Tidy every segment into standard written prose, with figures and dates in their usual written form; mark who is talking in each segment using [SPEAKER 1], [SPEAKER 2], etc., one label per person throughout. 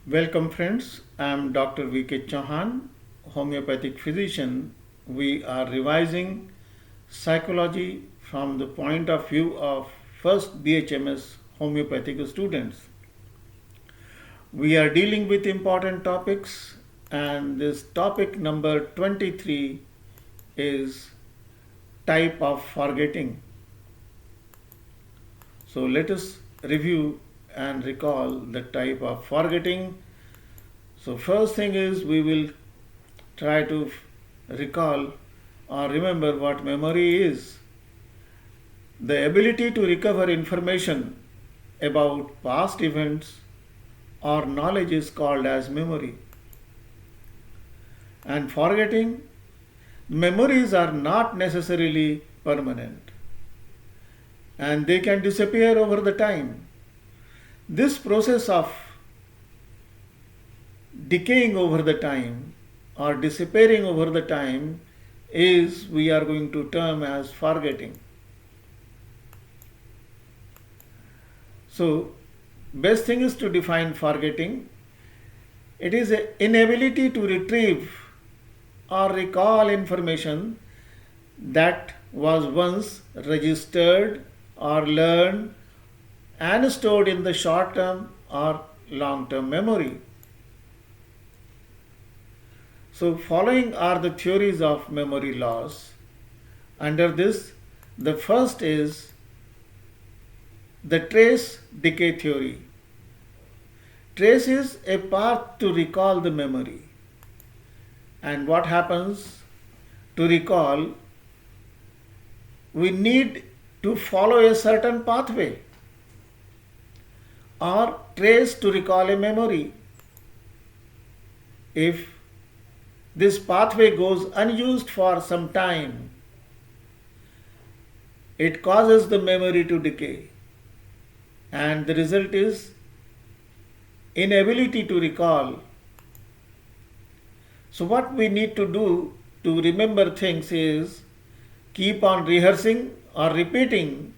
[SPEAKER 1] Welcome, friends. I am Dr. V.K. Chauhan, homeopathic physician. We are revising psychology from the point of view of first BHMS homeopathic students. We are dealing with important topics, and this topic number 23 is type of forgetting. So let us review and recall the type of forgetting. So first thing is we will try to recall or remember what memory is. The ability to recover information about past events or knowledge is called as memory. And forgetting, memories are not necessarily permanent and they can disappear over the time. This process of decaying over the time or disappearing over the time is we are going to term as forgetting. So, best thing is to define forgetting. It is an inability to retrieve or recall information that was once registered or learned and stored in the short term or long term memory. So, following are the theories of memory loss. Under this, the first is the trace decay theory. Trace is a path to recall the memory. And what happens to recall? We need to follow a certain pathway or trace to recall a memory. If this pathway goes unused for some time, it causes the memory to decay, and the result is inability to recall. So what we need to do to remember things is keep on rehearsing or repeating.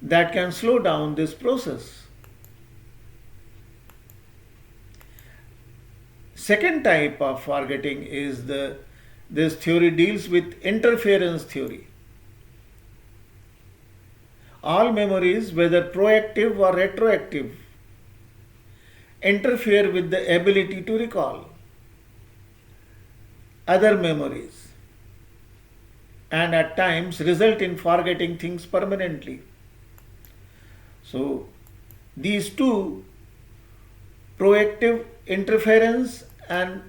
[SPEAKER 1] That can slow down this process. Second type of forgetting is this theory deals with interference theory. All memories, whether proactive or retroactive, interfere with the ability to recall other memories and at times result in forgetting things permanently. So, these two, proactive interference and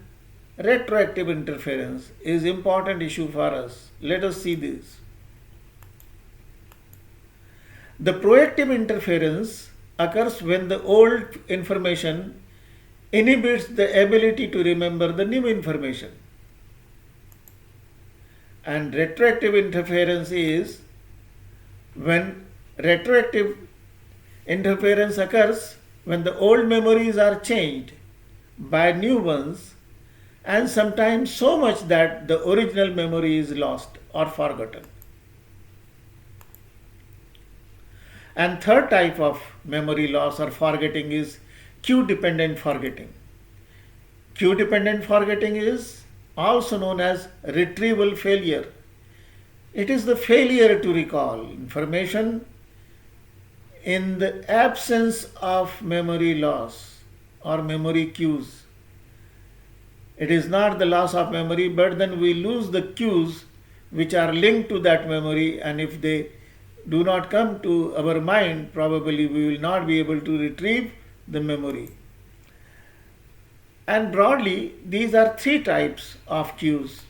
[SPEAKER 1] retroactive interference, is important issue for us. Let us see this. The proactive interference occurs when the old information inhibits the ability to remember the new information. And retroactive interference is when retroactive interference occurs when the old memories are changed by new ones, and sometimes so much that the original memory is lost or forgotten. And third type of memory loss or forgetting is cue dependent forgetting. Cue dependent forgetting is also known as retrieval failure. It is the failure to recall information in the absence of memory loss or memory cues. It is not the loss of memory, but then we lose the cues which are linked to that memory, and if they do not come to our mind, probably we will not be able to retrieve the memory. And broadly, these are three types of cues.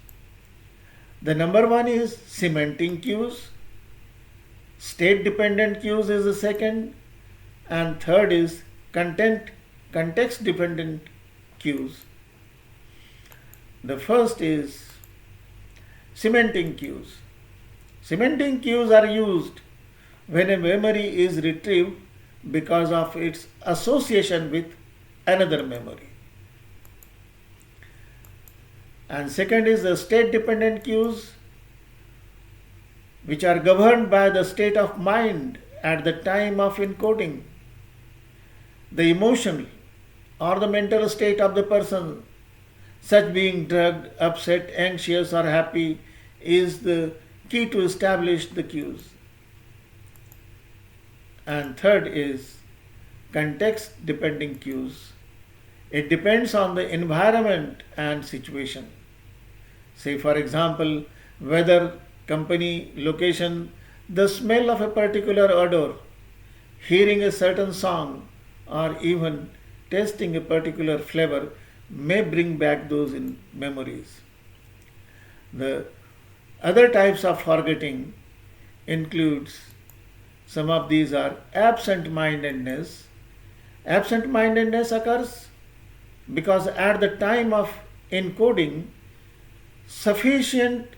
[SPEAKER 1] The number one is cementing cues, state dependent cues is the second, and third is context dependent cues. The first is cementing cues. Cementing cues are used when a memory is retrieved because of its association with another memory. And second is the state dependent cues, which are governed by the state of mind at the time of encoding. The emotional or the mental state of the person, such being drugged, upset, anxious, or happy, is the key to establish the cues. And third is context depending cues. It depends on the environment and situation. Say, for example, weather, company, location, the smell of a particular odor, hearing a certain song, or even tasting a particular flavor may bring back those in memories. The other types of forgetting includes some of these are absent-mindedness. Absent-mindedness occurs because at the time of encoding, sufficient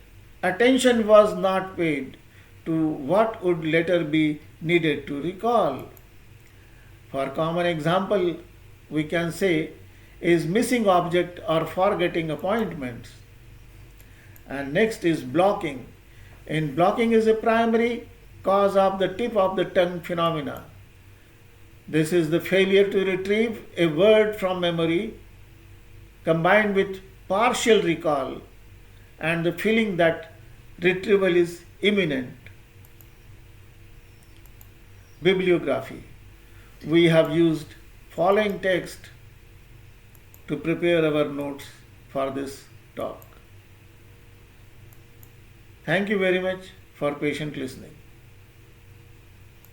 [SPEAKER 1] attention was not paid to what would later be needed to recall. For common example, we can say is missing object or forgetting appointments. And next is blocking. And blocking is a primary cause of the tip of the tongue phenomena. This is the failure to retrieve a word from memory combined with partial recall and the feeling that retrieval is imminent. Bibliography. We have used following text to prepare our notes for this talk. Thank you very much for patient listening.